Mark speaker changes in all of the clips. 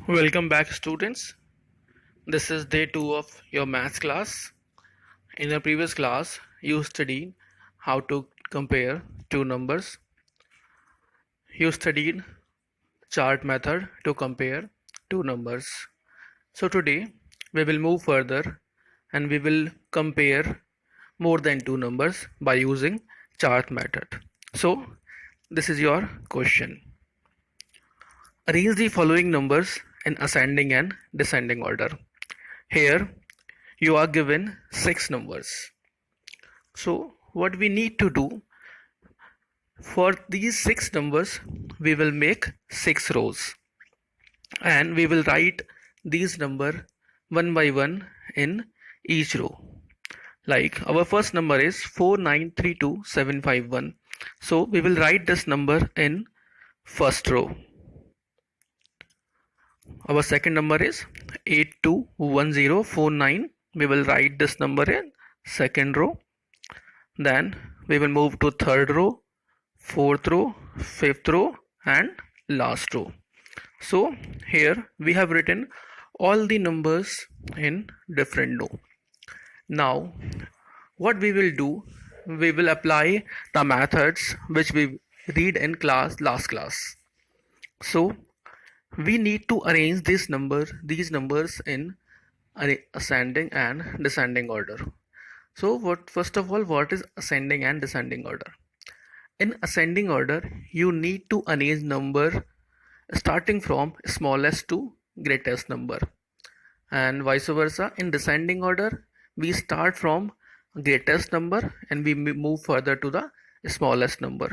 Speaker 1: Welcome back, students. This is day 2 of your maths class. In the previous class, you studied how to compare two numbers. You studied chart method to compare two numbers. So today, we will move further and we will compare more than two numbers by using chart method. So, this is your question. Arrange the following numbers in ascending and descending order. Here you are given 6 numbers. So what we need to do for these 6 numbers, we will make 6 rows and we will write these number one by one in each row. Like our first number is 4932751. So we will write this number in first row. Our second number is 821049. We will write this number in second row. Then we will move to third row, fourth row, fifth row and last row. So here we have written all the numbers in different row. Now what we will do, we will apply the methods which we read in last class. So we need to arrange these numbers in ascending and descending order. So first of all, what is ascending and descending order? In ascending order, you need to arrange number starting from smallest to greatest number, and vice versa. In descending order, we start from greatest number and we move further to the smallest number.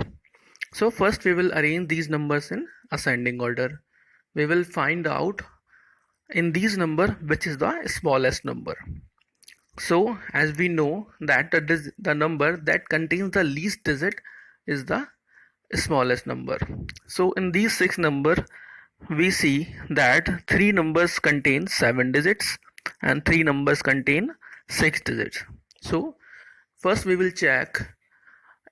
Speaker 1: So first we will arrange these numbers in ascending order. We will find out in these number which is the smallest number. So as we know that the number that contains the least digit is the smallest number. So in these 6 numbers, we see that 3 numbers contain 7 digits and 3 numbers contain 6 digits. So first we will check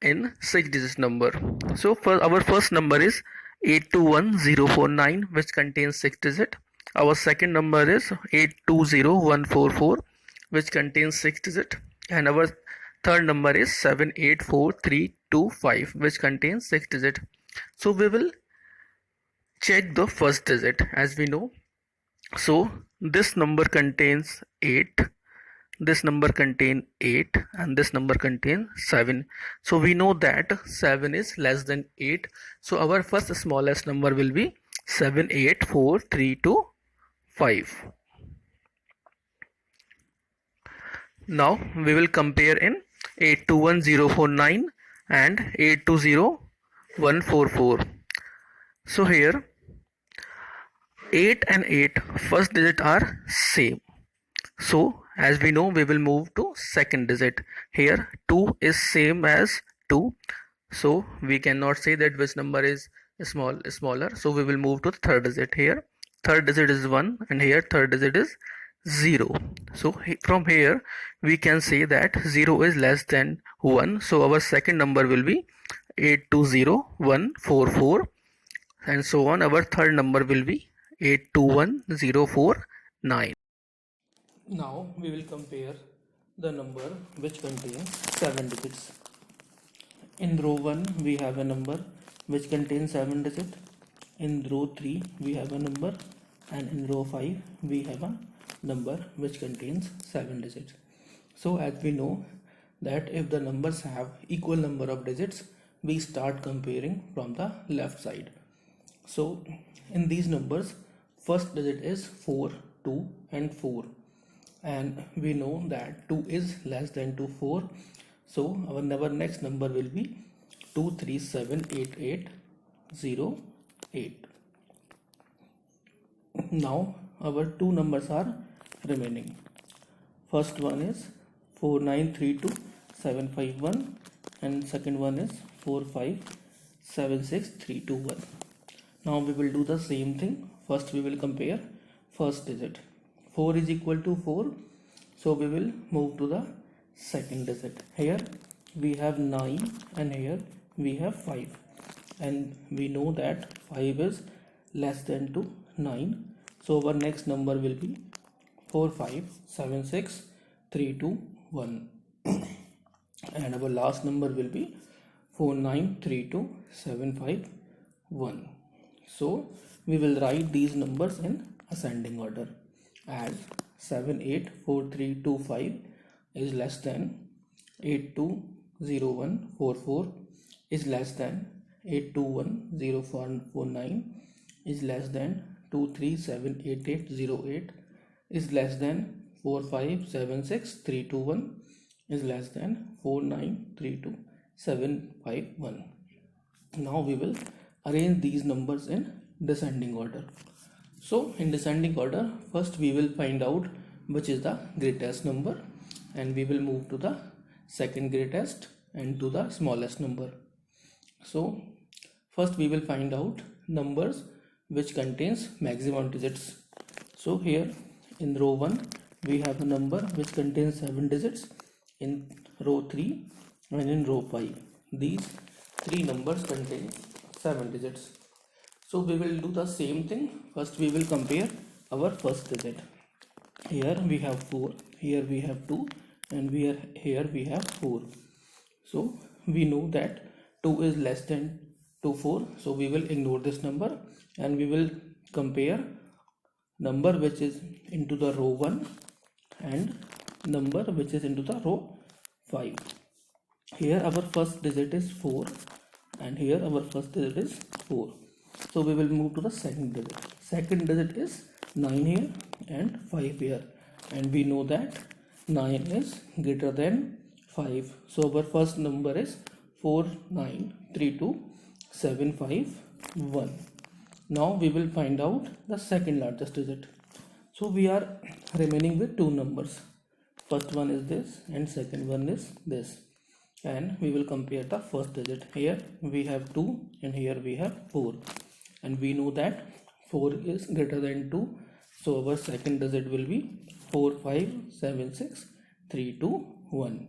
Speaker 1: in 6 digits number. So our first number is 821049, which contains 6 digits. Our second number is 820144, which contains 6 digits, and our third number is 784325, which contains 6 digits. So we will check the first digit as we know. So this number contains 8, this number contains 8 and this number contains 7. So we know that 7 is less than 8. So our first smallest number will be 784325. Now we will compare in 821049 and 820144. So here 8 and 8 first digit are same. So as we know, we will move to second digit. Here 2 is same as 2. So we cannot say that which number is smaller. So we will move to the third digit. Here third digit is 1 and here third digit is 0. So from here we can say that 0 is less than 1. So our second number will be 820144 and so on. Our third number will be 821049. Now we will compare the number which contains 7 digits. In row 1 we have a number which contains 7 digits. In row 3 we have a number, and in row 5 we have a number which contains 7 digits. So as we know that if the numbers have equal number of digits, we start comparing from the left side. So in these numbers, first digit is 4, 2 and 4, and we know that 2 is less than 4. So our next number will be 2378808. Now our two numbers are remaining. First one is 4932751 and second one is 4576321. Now we will do the same thing. First we will compare first digit. 4 is equal to 4, so we will move to the second digit. Here we have 9 and here we have 5, and we know that 5 is less than 9. So our next number will be 4576321 and our last number will be 4932751. So we will write these numbers in ascending order as 784325 is less than 820144 is less than 8210449 is less than 2378808 is less than 4576321 is less than 4932751. Now we will arrange these numbers in descending order. So in descending order, first we will find out which is the greatest number and we will move to the second greatest and to the smallest number. So first we will find out numbers which contains maximum digits. So here in row 1 we have a number which contains 7 digits, in row 3 and in row 5. These three numbers contain 7 digits. So we will do the same thing. First we will compare our first digit. Here we have 4, here we have 2 and here we have 4. So we know that 2 is less than 4, so we will ignore this number and we will compare number which is into the row 1 and number which is into the row 5. Here our first digit is 4 and here our first digit is 4. So we will move to the second digit. Second digit is 9 here and 5 here, and we know that 9 is greater than 5. So our first number is 4932751. Now we will find out the second largest digit. So we are remaining with two numbers. First one is this and second one is this, and we will compare the first digit. Here we have 2 and here we have 4, and we know that 4 is greater than 2, so our second digit will be 4576321,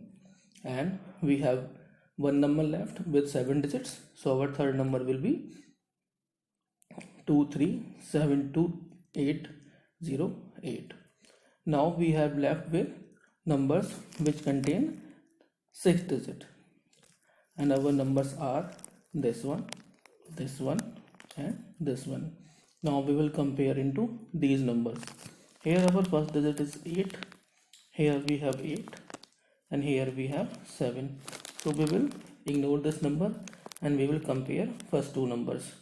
Speaker 1: and we have one number left with 7 digits, so our third number will be 2372808. Now we have left with numbers which contain 6 digits, and our numbers are this one and this one. Now we will compare into these numbers. Here our first digit is 8, here we have 8 and here we have 7. So we will ignore this number and we will compare first two numbers.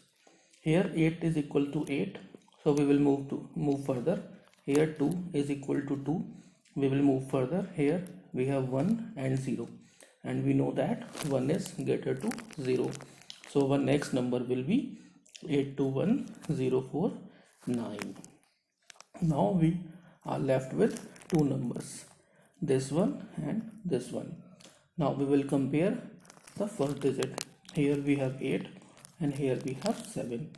Speaker 1: Here 8 is equal to 8, so we will move further. Here 2 is equal to 2, we will move further. Here we have 1 and 0, and we know that 1 is greater to 0, so our next number will be 821049. Now we are left with two numbers, this one and this one. Now we will compare the first digit. Here we have 8 and here we have 7,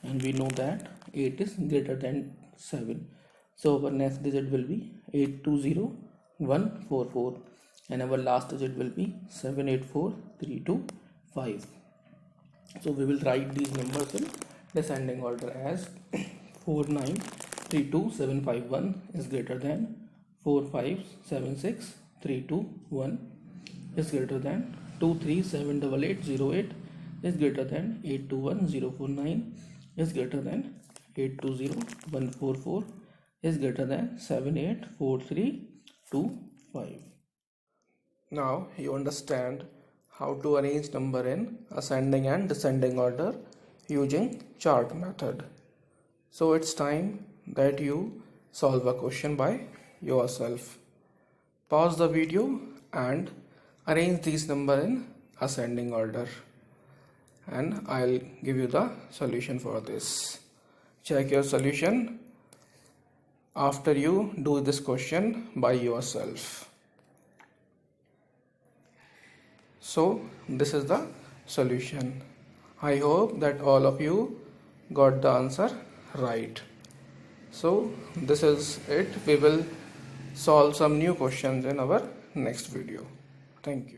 Speaker 1: and we know that 8 is greater than 7, so our next digit will be 820144, and our last digit will be 784325. So we will write these numbers in descending order as 4932751 is greater than 4576321 is greater than 2378808 is greater than 821049 is greater than 820144 is greater than 784325. Now you understand how to arrange number in ascending and descending order using chart method. So it's time that you solve a question by yourself. Pause the video and arrange these number in ascending order, and I'll give you the solution for this. Check your solution after you do this question by yourself. So this is the solution. I hope that all of you got the answer right. So this is it. We will solve some new questions in our next video. Thank you.